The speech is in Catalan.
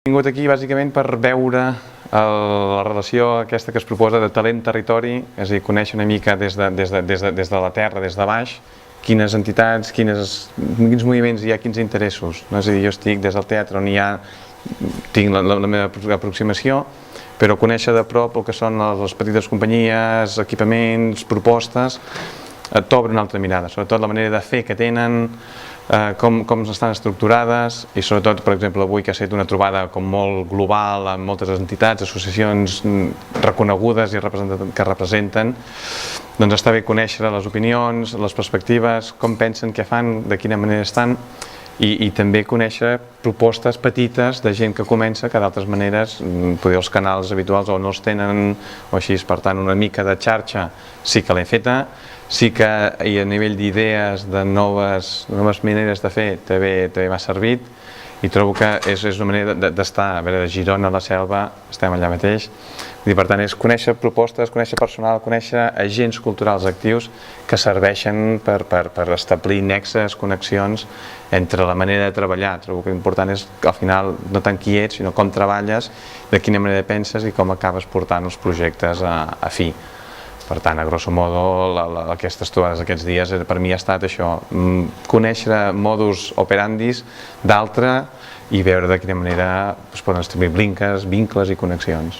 He vingut aquí bàsicament per veure la relació aquesta que es proposa de talent-territori, és a dir, conèixer una mica des de la terra, des de baix, quines entitats, quins moviments hi ha, quins interessos. És a dir, jo estic des del teatre on tinc la meva aproximació, però conèixer de prop el que són les petites companyies, equipaments, propostes, t'obre una altra mirada, sobretot la manera de fer que tenen, com estan estructurades i sobretot, per exemple, avui que ha estat una trobada com molt global amb moltes entitats, associacions reconegudes i que representen, doncs està bé conèixer les opinions, les perspectives, com pensen, què fan, de quina manera estan i també conèixer propostes petites de gent que comença, que d'altres maneres potser els canals habituals o no els tenen o així. Per tant, una mica de xarxa sí que l'he feta, sí que a nivell d'idees, de noves maneres de fer, també m'ha servit i trobo que és una manera d'estar, a veure, de Girona a la Selva, estem allà mateix, i per tant és conèixer propostes, conèixer personal, conèixer agents culturals actius que serveixen per establir nexes, connexions entre la manera de treballar. Trobo que l'important és, al final, no tant qui ets, sinó com treballes, de quina manera penses i com acabes portant els projectes a fi. Per tant, a grosso modo, aquestes trobades aquests dies per mi ha estat això, conèixer modus operandis d'altre i veure de quina manera es poden establir vincles i connexions.